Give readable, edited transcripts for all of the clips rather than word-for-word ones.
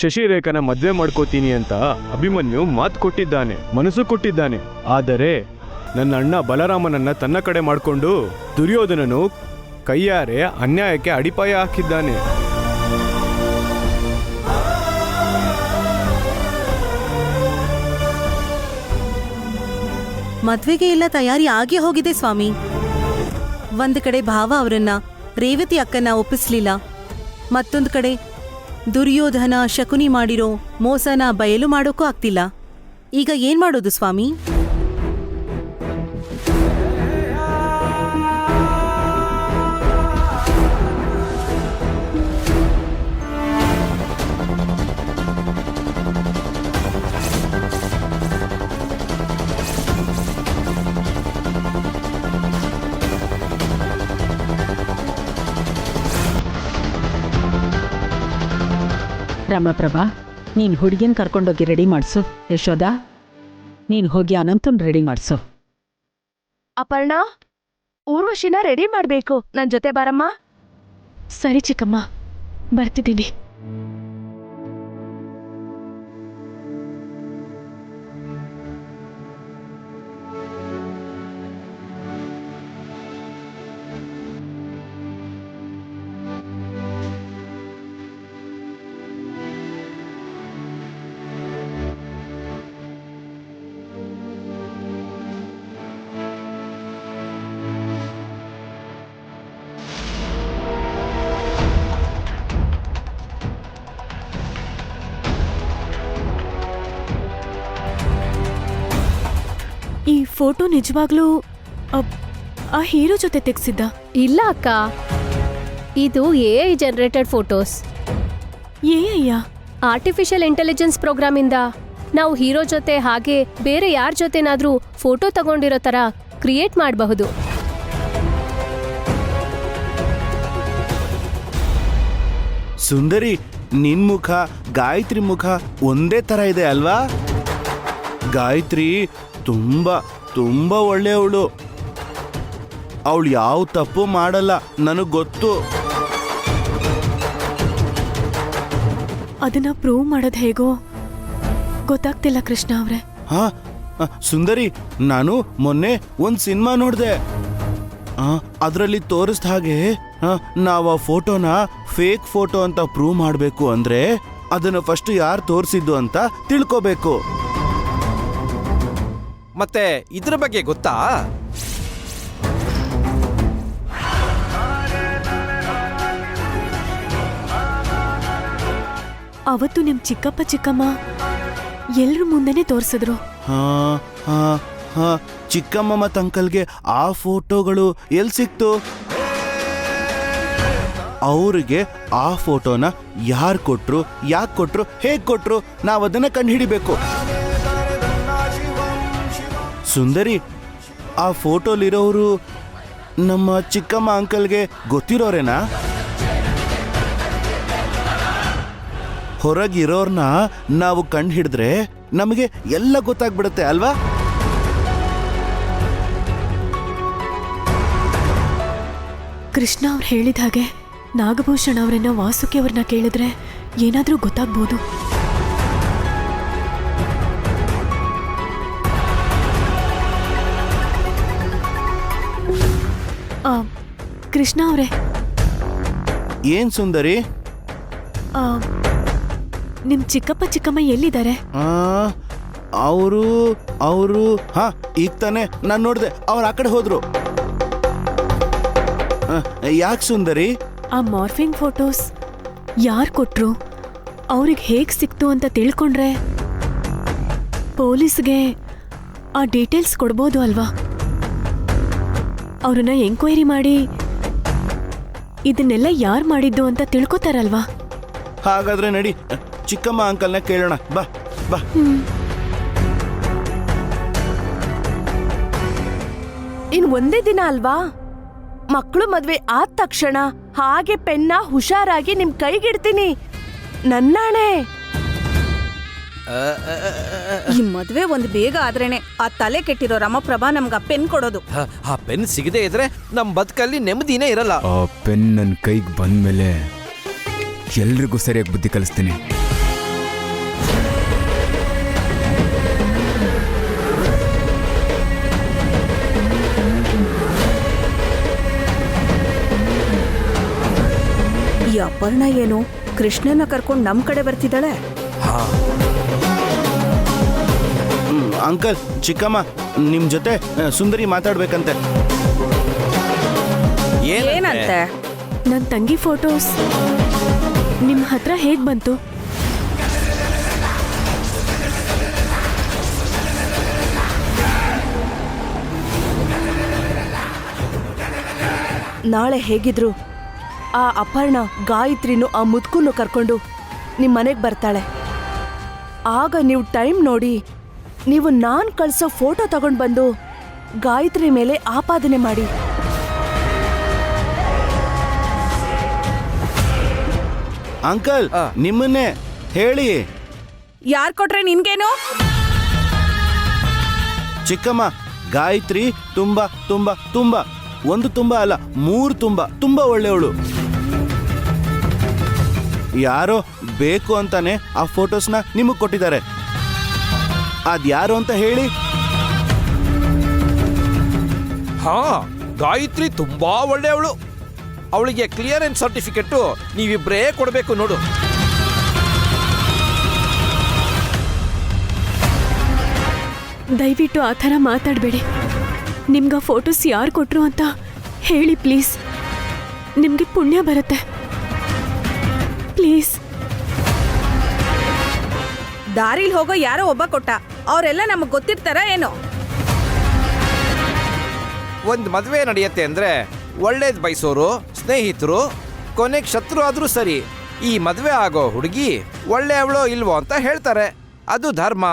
ಶಶಿರೇಖನ ಮದ್ವೆ ಮಾಡ್ಕೋತೀನಿ ಅಂತ ಅಭಿಮನ್ಯು ಮಾತು ಕೊಟ್ಟಿದ್ದಾನೆ, ಮನಸ್ಸು ಕೊಟ್ಟಿದ್ದಾನೆ. ಆದರೆ ನನ್ನ ಅಣ್ಣ ಬಲರಾಮನನ್ನ ತನ್ನ ಕಡೆ ಮಾಡಿಕೊಂಡು ದುರ್ಯೋಧನನು ಕೈಯಾರೆ ಅನ್ಯಾಯಕ್ಕೆ ಅಡಿಪಾಯ ಹಾಕಿದ್ದಾನೆ. ಮದ್ವೆಗೆ ಎಲ್ಲ ತಯಾರಿ ಆಗೇ ಹೋಗಿದೆ ಸ್ವಾಮಿ. ಒಂದ್ ಕಡೆ ಭಾವ ಅವರನ್ನ ರೇವತಿ ಅಕ್ಕನ ಒಪ್ಪಿಸ್ಲಿಲ್ಲ, ಮತ್ತೊಂದು ಕಡೆ ದುರ್ಯೋಧನ ಶಕುನಿ ಮಾಡಿರೋ ಮೋಸನ ಬಯಲು ಮಾಡೋಕ್ಕೂ ಆಗ್ತಿಲ್ಲ. ಈಗ ಏನ್ ಮಾಡೋದು ಸ್ವಾಮಿ? ರಾಮಪ್ರಭಾ, ನೀನು ಹುಡುಗಿನ ಕರ್ಕೊಂಡೋಗಿ ರೆಡಿ ಮಾಡಿಸು. ಯಶೋದ, ನೀನು ಹೋಗಿ ಅನಂತನ್ ರೆಡಿ ಮಾಡಿಸು. ಅಪರ್ಣ, ಊರ್ವಶಿನ ರೆಡಿ ಮಾಡಬೇಕು. ನನ್ನ ಜೊತೆ ಬಾರಮ್ಮ. ಸರಿ ಚಿಕ್ಕಮ್ಮ, ಬರ್ತಿದ್ದೀನಿ. ಈ ಫೋಟೋ ನಿಜವಾಗ್ಲೂ ಆ ಹೀರೋ ಜೊತೆ ತೆಗ್ಸಿದ್ದ? ಇಲ್ಲ ಅಕ್ಕ, ಇದು AI ಜನರೇಟೆಡ್ ಫೋಟೋಸ್. ಅಯ್ಯ, ಆರ್ಟಿಫಿಷಿಯಲ್ ಇಂಟೆಲಿಜೆನ್ಸ್ ಪ್ರೋಗ್ರಾಮಿಂದ ನಾವು ಹೀರೋ ಜೊತೆ ಹಾಗೆ ಬೇರೆ ಯಾರ ಜೊತೆನಾದ್ರೂ ಫೋಟೋ ತಗೊಂಡಿರೋ ತರ ಕ್ರಿಯೇಟ್ ಮಾಡಬಹುದು. ಸುಂದರಿ, ನಿನ್ ಮುಖ ಗಾಯತ್ರಿ ಮುಖ ಒಂದೇ ತರ ಇದೆ ಅಲ್ವಾ? ಗಾಯತ್ರಿ ತುಂಬಾ ತುಂಬಾ ಒಳ್ಳೆಯವಳು. ಅವಳು ಯಾವ ತಪ್ಪು ಮಾಡಲ್ಲ, ನನಗೆ ಗೊತ್ತು. ಅದನ್ನ ಪ್ರೂವ್ ಮಾಡೋದು ಹೇಗೋ ಗೊತ್ತಾಗ್ತಿಲ್ಲ ಕೃಷ್ಣ ಅವ್ರೆ. ಹಾ ಸುಂದರಿ, ನಾನು ಮೊನ್ನೆ ಒಂದು ಸಿನಿಮಾ ನೋಡಿದೆ. ಅದರಲ್ಲಿ ತೋರಿಸ್ದ ಹಾಗೆ ನಾವು ಆ ಫೋಟೋನ ಫೇಕ್ ಫೋಟೋ ಅಂತ ಪ್ರೂವ್ ಮಾಡಬೇಕು ಅಂದ್ರೆ ಅದನ್ನು ಫಸ್ಟ್ ಯಾರು ತೋರಿಸಿದ್ದು ಅಂತ ತಿಳ್ಕೋಬೇಕು. ಮತ್ತೆ ಇದ್ರ ಬಗ್ಗೆ ಗೊತ್ತಾ? ಅವತ್ತು ನಿಮ್ ಚಿಕ್ಕಪ್ಪ ಚಿಕ್ಕಮ್ಮ ಎಲ್ರ ಮುಂದೆನೆ ತೋರ್ಸಿದ್ರು. ಚಿಕ್ಕಮ್ಮ ಮತ್ತು ಅಂಕಲ್ಗೆ ಆ ಫೋಟೋಗಳು ಎಲ್ಲಿ ಸಿಕ್ತು? ಅವ್ರಿಗೆ ಆ ಫೋಟೋನ ಯಾರು ಕೊಟ್ರು, ಯಾಕೆ ಕೊಟ್ರು, ಹೇಗೆ ಕೊಟ್ರು, ನಾವು ಅದನ್ನ ಕಂಡು ಹಿಡಿಬೇಕು. ಸುಂದರಿ, ಆ ಫೋಟೋಲಿರೋರು ನಮ್ಮ ಚಿಕ್ಕಮ್ಮ ಅಂಕಲ್ಗೆ ಗೊತ್ತಿರೋರೇನಾ? ಹೊರಗಿರೋರ್ನ ನಾವು ಕಂಡು ಹಿಡಿದ್ರೆ ನಮಗೆ ಎಲ್ಲ ಗೊತ್ತಾಗ್ಬಿಡುತ್ತೆ ಅಲ್ವಾ? ಕೃಷ್ಣ ಅವ್ರು ಹೇಳಿದ ಹಾಗೆ ನಾಗಭೂಷಣ್ ಅವರನ್ನ ವಾಸುಕಿ ಅವ್ರನ್ನ ಕೇಳಿದ್ರೆ ಏನಾದ್ರೂ ಗೊತ್ತಾಗ್ಬೋದು. ಕೃಷ್ಣ ಅವರೇ. ಏನ್ ಸುಂದರಿ? ನಿಮ್ ಚಿಕ್ಕಪ್ಪ ಚಿಕ್ಕಮ್ಮ ಎಲ್ಲಿದ್ದಾರೆ? ಅವರು ಈಗ ತಾನೆ ನಾನು ನೋಡಿದೆ, ಅವ್ರು ಆ ಕಡೆ ಹೋದ್ರು. ಯಾಕೆ ಸುಂದರಿ? ಆ ಮಾರ್ಫಿಂಗ್ ಫೋಟೋಸ್ ಯಾರು ಕೊಟ್ರು, ಅವ್ರಿಗೆ ಹೇಗ್ ಸಿಕ್ತು ಅಂತ ತಿಳ್ಕೊಂಡ್ರೆ ಪೊಲೀಸ್ಗೆ ಆ ಡೀಟೇಲ್ಸ್ ಕೊಡ್ಬೋದು ಅಲ್ವಾ? ಅವ್ರನ್ನ ಎಂಕ್ವೈರಿ ಮಾಡಿ ಇದನ್ನೆಲ್ಲ ಯಾರು ಮಾಡಿದ್ದು ಅಂತ ತಿಳ್ಕೊತಾರಲ್ವಾ? ಹಾಗಾದ್ರೆ ನಡಿ, ಚಿಕ್ಕಮ್ಮ ಅಂಕಲ್ನ ಕೇಳೋಣ. ಬಾ ಬಾ. ಇನ್ ಒಂದೇ ದಿನ ಅಲ್ವಾ? ಮಕ್ಕಳು ಮದ್ವೆ ಆದ ತಕ್ಷಣ ಹಾಗೆ ಪೆನ್ನ ಹುಷಾರಾಗಿ ನಿಮ್ ಕೈಗಿಡ್ತೀನಿ, ನನ್ನಾಣೆ. ಈ ಮದ್ವೆ ಒಂದ್ ಬೇಗ ಆದ್ರೇನೆ ಆ ತಲೆ ಕೆಟ್ಟಿರೋ ರಾಮಪ್ರಭಾ ನಮ್ಗ ಪೆನ್ ಕೊಡೋದು. ಆ ಪೆನ್ ಸಿಗದೆ ಇದ್ರೆ ನಮ್ ಬದುಕಲ್ಲಿ ನೆಮ್ಮದಿನೇ ಇರಲ್ಲ. ಆ ಪೆನ್ ನನ್ನ ಕೈಗೆ ಬಂದ್ಮೇಲೆ ಎಲ್ರಿಗೂ ಸರಿಯಾಗಿ ಬುದ್ಧಿ ಕಲಿಸ್ತೀನಿ. ಅಪರ್ಣ ಏನು ಕೃಷ್ಣನ ಕರ್ಕೊಂಡು ನಮ್ ಕಡೆ ಬರ್ತಿದ್ದಾಳೆ. ಅಂಕಲ್, ಚಿಕ್ಕಮ್ಮ, ನಿಮ್ ಜೊತೆ ಸುಂದರಿ ಮಾತಾಡ್ಬೇಕಂತೆ. ಏನಂತೆ? ನನ್ನ ತಂಗಿ ಫೋಟೋಸ್ ನಿಮ್ಮ ಹತ್ರ ಹೇಗ್ ಬಂತು? ನಾಳೆ ಹೇಗಿದ್ರು ಆ ಅಪರ್ಣ ಗಾಯತ್ರಿನೂ ಆ ಮುದ್ಕನ್ನು ಕರ್ಕೊಂಡು ನಿಮ್ ಮನೆಗ್ ಬರ್ತಾಳೆ. ಆಗ ನೀವು ಟೈಮ್ ನೋಡಿ ನೀವು ನಾನ್ ಕಳ್ಸೋ ಫೋಟೋ ತಗೊಂಡ್ ಬಂದು ಗಾಯತ್ರಿ ಮೇಲೆ ಆಪಾದನೆ ಮಾಡಿ. ಅಂಕಲ್, ನಿಮ್ಮನ್ನೇ ಹೇಳಿ. ಯಾರ್ ಕೊಟ್ರೆ ನಿನ್ಗೇನು? ಚಿಕ್ಕಮ್ಮ, ಗಾಯತ್ರಿ ತುಂಬಾ ತುಂಬಾ ತುಂಬಾ, ಒಂದು ತುಂಬಾ ಅಲ್ಲ 3 ತುಂಬಾ ಒಳ್ಳೆಯವಳು. ಯಾರೋ ಬೇಕು ಅಂತಾನೆ ಆ ಫೋಟೋಸ್ನ ನಿಮಗ್ ಕೊಟ್ಟಿದ್ದಾರೆ. ಅದ್ಯಾರು ಅಂತ ಹೇಳಿ. ಹಾ, ಗಾಯತ್ರಿ ತುಂಬಾ ಒಳ್ಳೆಯವಳು. ಅವಳಿಗೆ ಕ್ಲಿಯರೆನ್ಸ್ ಸರ್ಟಿಫಿಕೇಟು ನೀವಿಬ್ರೇ ಕೊಡಬೇಕು ನೋಡು. ದಯವಿಟ್ಟು ಆ ಥರ ಮಾತಾಡಬೇಡಿ. ನಿಮ್ಗೆ ಫೋಟೋಸ್ ಯಾರು ಕೊಟ್ರು ಅಂತ ಹೇಳಿ ಪ್ಲೀಸ್. ನಿಮಗೆ ಪುಣ್ಯ ಬರುತ್ತೆ ಪ್ಲೀಸ್. ದಾರಿಲಿ ಹೋಗೋ ಯಾರೋ ಒಬ್ಬ ಕೊಟ್ಟ, ಅವರೆಲ್ಲ ನಮಗ್ ಗೊತ್ತಿರ್ತಾರ ಏನೋ? ಒಂದು ಮದುವೆ ನಡೆಯುತ್ತೆ ಅಂದ್ರೆ ಒಳ್ಳೇದ್ ಬಯಸೋರು, ಸ್ನೇಹಿತರು, ಕೊನೆಗೆ ಶತ್ರು ಆದ್ರೂ ಸರಿ, ಈ ಮದುವೆ ಆಗೋ ಹುಡುಗಿ ಒಳ್ಳೆಯವಳೋ ಇಲ್ವೋ ಅಂತ ಹೇಳ್ತಾರೆ. ಅದು ಧರ್ಮ.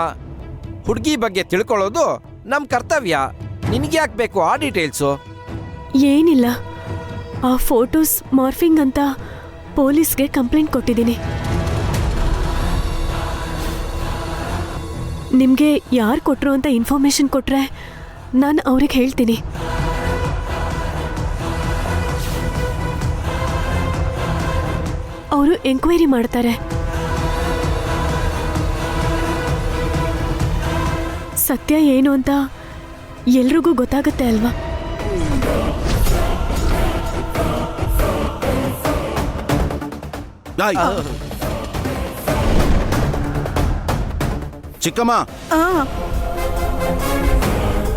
ಹುಡುಗಿ ಬಗ್ಗೆ ತಿಳ್ಕೊಳ್ಳೋದು ನಮ್ಮ ಕರ್ತವ್ಯ. ನಿನಗೆ ಯಾಕೆ ಬೇಕು ಆ ಡೀಟೇಲ್ಸು? ಏನಿಲ್ಲ, ಆ ಫೋಟೋಸ್ ಮಾರ್ಫಿಂಗ್ ಅಂತ ಪೊಲೀಸ್ಗೆ ಕಂಪ್ಲೇಂಟ್ ಕೊಟ್ಟಿದ್ದೀನಿ. ನಿಮಗೆ ಯಾರು ಕೊಟ್ಟರು ಅಂತ ಇನ್ಫಾರ್ಮೇಶನ್ ಕೊಟ್ಟರೆ ನಾನು ಅವ್ರಿಗೆ ಹೇಳ್ತೀನಿ. ಅವರು ಎಂಕ್ವೈರಿ ಮಾಡ್ತಾರೆ. ಸತ್ಯ ಏನು ಅಂತ ಎಲ್ರಿಗೂ ಗೊತ್ತಾಗುತ್ತೆ ಅಲ್ವಾ? ಚಿಕ್ಕಮ್ಮ,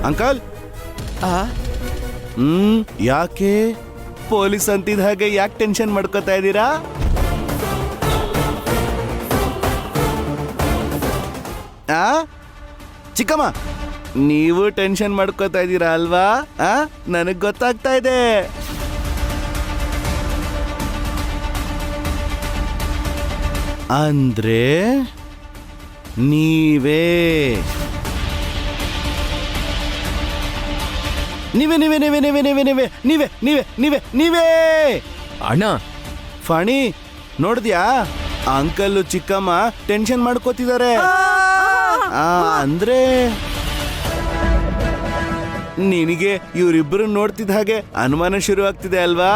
ಅಂಕಲ್, ಯಾಕೆ ಪೊಲೀಸ್ ಅಂತಿದ ಹಾಗೆ ಯಾಕೆ ಟೆನ್ಷನ್ ಮಾಡ್ಕೋತಾ ಇದ್ದೀರಾ? ಚಿಕ್ಕಮ್ಮ, ನೀವು ಟೆನ್ಷನ್ ಮಾಡ್ಕೋತಾ ಇದ್ದೀರಾ ಅಲ್ವಾ? ನನಗ್ ಗೊತ್ತಾಗ್ತಾ ಇದೆ. ಅಂದ್ರೆ ನೀವೇ ನೀವೇ ನೀವೇ ನೀವೇ ನೀವೇ ನೀವೇ ನೀವೇ ನೀವೇ ನೀವೇ ನೀವೇ ನೀವೇ ಅಣ್ಣ, ಫಣಿ ನೋಡಿದ್ಯಾ? ಅಂಕಲ್ ಚಿಕ್ಕಮ್ಮ ಟೆನ್ಷನ್ ಮಾಡ್ಕೋತಿದ್ದಾರೆ. ಅಂದ್ರೆ ನಿನಗೆ ಇವರಿಬ್ಬರು ನೋಡ್ತಿದ್ದ ಹಾಗೆ ಅನುಮಾನ ಶುರು ಆಗ್ತಿದೆ ಅಲ್ವಾ?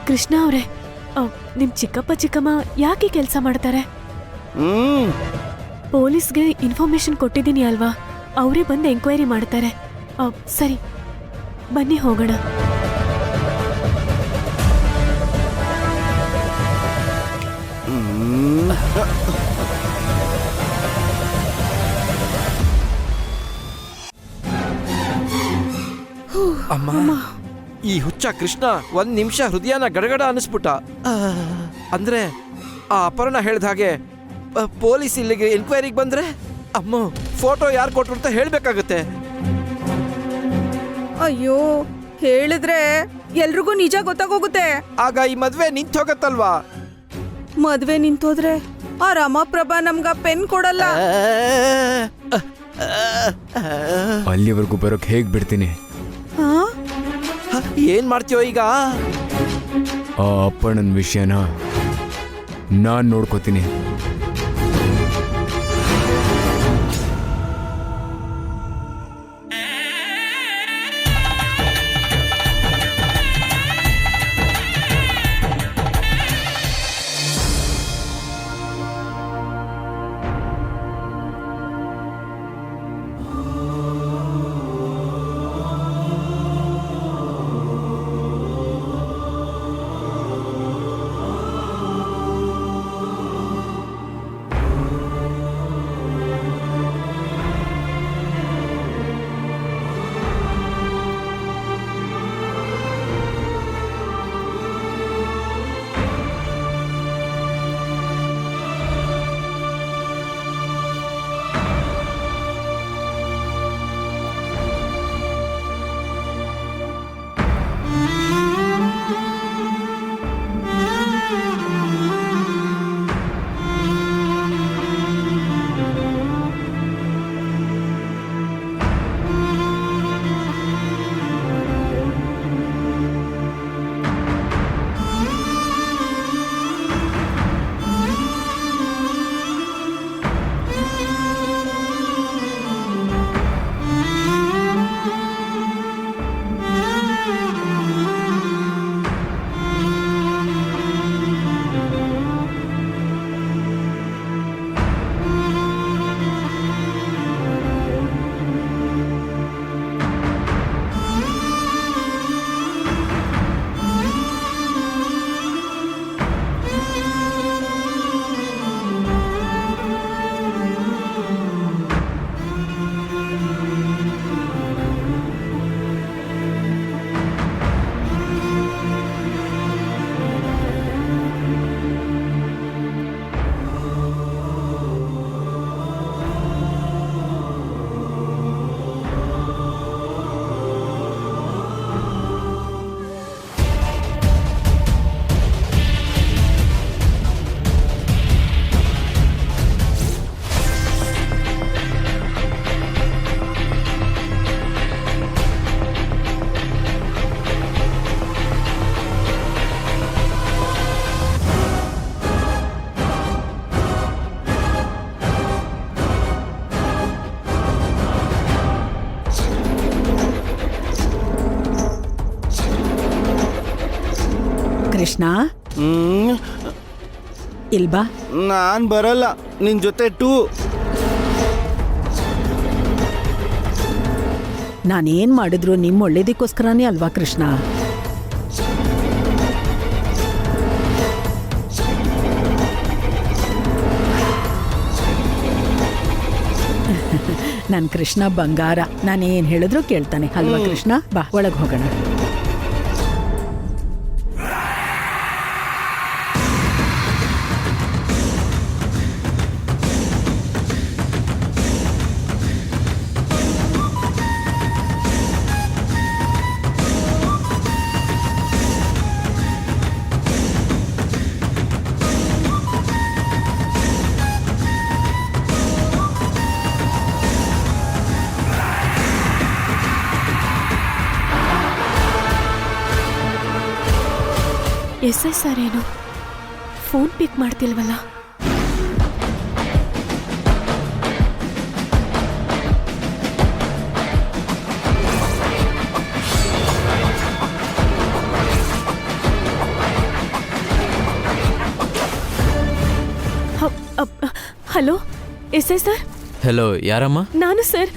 ಕೃಷ್ಣ ಅವರೇ, ನಿಮ್ ಚಿಕ್ಕಪ್ಪ ಚಿಕ್ಕಮ್ಮ ಯಾಕೆ ಕೆಲಸ ಮಾಡ್ತಾರೆ? ಪೊಲೀಸ್ಗೆ ಇನ್ಫಾರ್ಮೇಶನ್ ಕೊಟ್ಟಿದ್ದೀನಿ ಅಲ್ವಾ, ಅವರೇ ಬಂದು ಎಂಕ್ವೈರಿ ಮಾಡ್ತಾರೆ. ಸರಿ, ಬನ್ನಿ ಹೋಗೋಣ. ಅಮ್ಮ, ಈ ಹುಚ್ಚ ಕೃಷ್ಣ 1 ನಿಮಿಷ ಹೃದಯನ ಗಡಗಡ ಅನ್ನಿಸ್ಬಿಟ್ಟ. ಅಂದ್ರೆ ಆ ಅಪರ್ಣ ಹೇಳ್ದ ಹಾಗೆ ಪೊಲೀಸ್ ಇಲ್ಲಿಗೆ ಎನ್ಕ್ವೈರಿಗೆ ಬಂದ್ರೆ ಅಮ್ಮ ಫೋಟೋ ಯಾರು ಕೊಟ್ರು ಅಂತ ಹೇಳ್ಬೇಕಾಗತ್ತೆ. ಅಯ್ಯೋ, ಹೇಳಿದ್ರೆ ಎಲ್ರಿಗೂ ನಿಜ ಗೊತ್ತಾಗೋಗುತ್ತೆ. ಆಗ ಈ ಮದ್ವೆ ನಿಂತು ಹೋಗತ್ತಲ್ವಾ? ಮದ್ವೆ ನಿಂತೋದ್ರೆ ಆ ರಮಾಪ್ರಭಾ ನಮ್ಗ ಪೆನ್ ಕೊಡಲ್ಲ. ಅಲ್ಲಿವರೆಗೂ ಬರೋಕ್ ಹೇಗ್ ಬಿಡ್ತೀನಿ? ಏನ್ ಮಾಡ್ತೀಯೋ ಈಗ? ಆ ಅಪ್ಪಣ್ಣನ ವಿಷಯನ ನಾನ್ ನೋಡ್ಕೋತೀನಿ. ಕೃಷ್ಣ ಹ್ಮ್ ಇಲ್ಬಾ. ನಾನ್ ಬರಲ್ಲ ನಿನ್ ಜೊತೆ ಟೂ. ನಾನೇನ್ ಮಾಡಿದ್ರು ನಿಮ್ಮ ಒಳ್ಳೇದಕ್ಕೋಸ್ಕರನೇ ಅಲ್ವಾ ಕೃಷ್ಣ? ನನ್ ಕೃಷ್ಣ ಬಂಗಾರ, ನಾನೇನ್ ಹೇಳಿದ್ರು ಕೇಳ್ತಾನೆ ಅಲ್ವಾ ಕೃಷ್ಣ? ಬಾ ಒಳಗ್ ಹೋಗೋಣ. SSR ಏನು ಫೋನ್ ಪಿಕ್ ಮಾಡ್ತಿಲ್ವಲ್ಲ? Hello SSR. ಹಲೋ, ಯಾರಮ್ಮ? ನಾನು ಸರ್.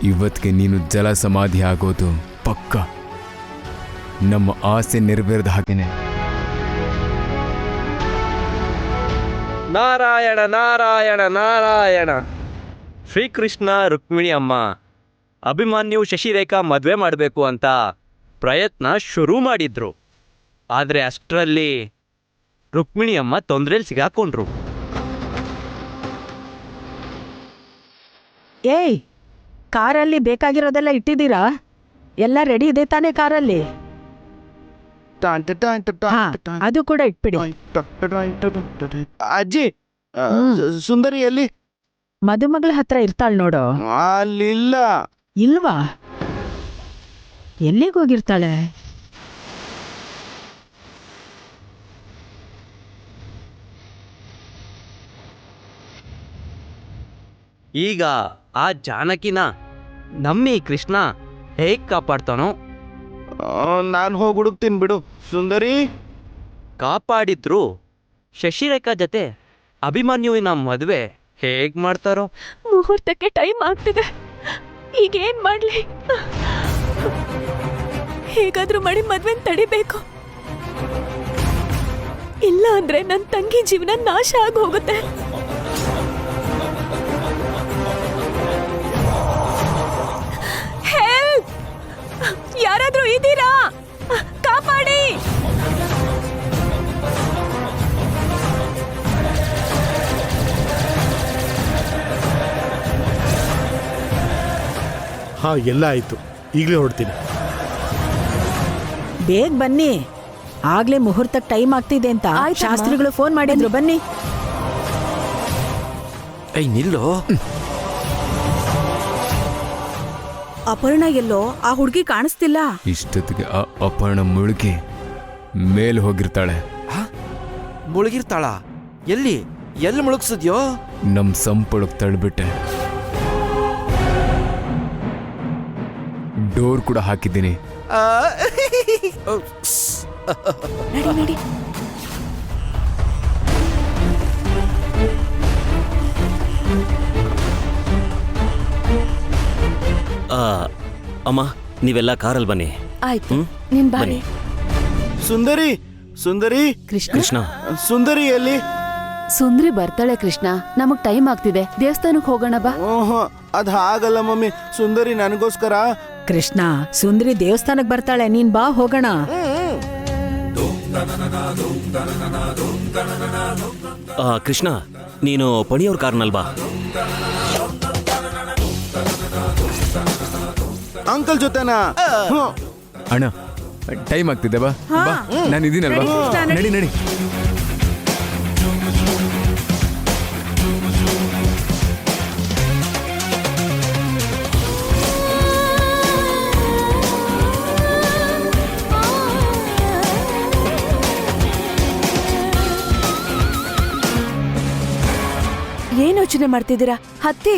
ಇವತ್ತಿಗೆ ನೀನು ಜಲ ಸಮಾಧಿ ಆಗೋದು ಪಕ್ಕ. ನಮ್ಮ ಆಸೆ ನೆರವೇರದ ಹಾಗೇನೆ. ನಾರಾಯಣ ನಾರಾಯಣ ನಾರಾಯಣ. ಶ್ರೀಕೃಷ್ಣ ರುಕ್ಮಿಣಿ ಅಮ್ಮ ಅಭಿಮನ್ಯು ಶಶಿರೇಖಾ ಮದುವೆ ಮಾಡಬೇಕು ಅಂತ ಪ್ರಯತ್ನ ಶುರು ಮಾಡಿದ್ರು. ಆದರೆ ಅಷ್ಟರಲ್ಲಿ ರುಕ್ಮಿಣಿ ಅಮ್ಮ ತೊಂದರೆಯಲ್ಲಿ ಸಿಗಾಕೊಂಡ್ರು. ಏಯ್, ಕಾರಲ್ಲಿ ಬೇಕಾಗಿರೋದೆಲ್ಲ ಇಟ್ಟಿದ್ದೀರಾ? ಎಲ್ಲ ರೆಡಿ ಇದೆ ತಾನೇ ಕಾರಲ್ಲಿ? ಹಾ, ಅದು ಕೂಡ ಇಟ್ಬಿಡಿ. ಅಜ್ಜಿ, ಸುಂದರಿ ಎಲ್ಲಿ? ಮದುಮಗಳ ಹತ್ರ ಇರ್ತಾಳ್ ನೋಡು. ಅಲ್ಲಿಲ್ಲ. ಇಲ್ವಾ? ಎಲ್ಲಿಗೋಗಿರ್ತಾಳೆ? ಈಗ ಆ ಜಾನಕಿನ ನಮ್ಮಿ ಕೃಷ್ಣ ಹೇಗೆ ಕಾಪಾಡ್ತಾನೋ? ನಾನು ಹೋಗಿ ಹುಡುಕ್ತೀನಿ ಬಿಡು. ಸುಂದರಿ, ಕಾಪಾಡಿದ್ರು ಶಶಿರೇಖಾ ಜೊತೆ ಅಭಿಮನ್ಯುವಿನ ಮದುವೆ ಹೇಗೆ ಮಾಡ್ತಾರೋ? ಮುಹೂರ್ತಕ್ಕೆ ಟೈಮ್ ಆಗ್ತಿದೆ. ಈಗೇನ್ ಮಾಡ್ಲಿ? ಹೇಗಾದ್ರೂ ಮಾಡಿ ಮದ್ವೆನ್ ತಡಿಬೇಕು. ಇಲ್ಲ ಅಂದ್ರೆ ನನ್ನ ತಂಗಿ ಜೀವನ ನಾಶ ಆಗಿ ಹೋಗುತ್ತೆ. ಹೆಲ್ಪ್! ಯಾರಾದ್ರೂ ಇದ್ದೀರಾ? ಕಾಪಾಡಿ! ಹಾ, ಎಲ್ಲ ಆಯ್ತು. ಈಗಲೇ ಹೊಡ್ತೀನಿ. ಬೇಗ ಬನ್ನಿ, ಆಗ್ಲೇ ಮುಹೂರ್ತಕ್ಕೆ ಟೈಮ್ ಆಗ್ತಿದೆ ಅಂತ ಶಾಸ್ತ್ರಿಗಳು ಫೋನ್ ಮಾಡಿದ್ರು. ಬನ್ನಿ. ಐ ನಿಲ್ಲೋ. ಅಪರ್ಣ ಎಲ್ಲೋ? ಆ ಹುಡುಗಿ ಕಾಣಿಸ್ತಿಲ್ಲ. ಇಷ್ಟೊತ್ತಿಗೆ ಆ ಅಪರ್ಣ ಮುಳುಗಿ ಮೇಲೆ ಹೋಗಿರ್ತಾಳೆ. ಮುಳುಗಿರ್ತಾಳ? ಎಲ್ಲಿ ಎಲ್ಲಿ ಮುಳುಗ್ಸಿದ್ಯೋ? ನಮ್ ಸಂಪೊಳಗ್ ತಳ್ಬಿಟ್ಟೆ. ಡೋರ್ ಕೂಡ ಹಾಕಿದ್ದೀನಿ. ನಡಿ ನಡಿ. ಅಮ್ಮ, ನೀವೆಲ್ಲ ಕಾರಲ್ಲಿ ಬನ್ನಿ. ಆಯ್ತು, ನೀನ್ ಬಾರಿ. ಸುಂದರಿ, ಸುಂದರಿ, ಕೃಷ್ಣ, ಸುಂದರಿ ಎಲ್ಲಿ? ಸುಂದ್ರಿ ಬರ್ತಾಳೆ ಕೃಷ್ಣ. ನಮಗ್ ಟೈಮ್ ಆಗ್ತಿದೆ, ದೇವಸ್ಥಾನಕ್ಕೆ ಹೋಗೋಣ ಬಾ. ಓಹೋ, ಅದ್ ಹಾಗಲ್ಲ ಮಮ್ಮಿ. ಸುಂದರಿ ನನಗೋಸ್ಕರ. ಕೃಷ್ಣ, ಸುಂದರಿ ದೇವಸ್ಥಾನಕ್ಕೆ ಬರ್ತಾಳೆ, ನೀನ್ ಬಾ ಹೋಗೋಣ. ಕೃಷ್ಣ, ನೀನು ಪಣಿಯವ್ರ ಕಾರ್ನಲ್ವಾ? ಅಂಕಲ್ ಜೊತೆನಾ? ಹ್ಮ್. ಅಣ್ಣ ಟೈಮ್ ಆಗ್ತಿದೆ ಬಾ ಬಾ ನಾನು ಇದೀನಲ್ವಾ ನಡಿ ನಡಿ. ಏನ್ ಯೋಚನೆ ಮಾಡ್ತಿದ್ದೀರಾ? ಹತ್ತಿ.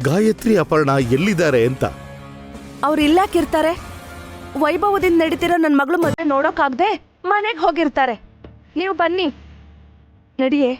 ಗಾಯತ್ರಿ ಅಪರ್ಣ ಎಲ್ಲಿದ್ದಾರೆ ಅಂತ. ಅವ್ರು ಇಲ್ಲಾಕಿರ್ತಾರೆ? ವೈಭವದಿಂದ ನಡೀತಿರೋ ನನ್ನ ಮಗಳು ಮದುವೆ ನೋಡೋಕಾಗ್ದೆ ಮನೆಗೆ ಹೋಗಿರ್ತಾರೆ. ನೀವು ಬನ್ನಿ, ನಡಿಯೇ.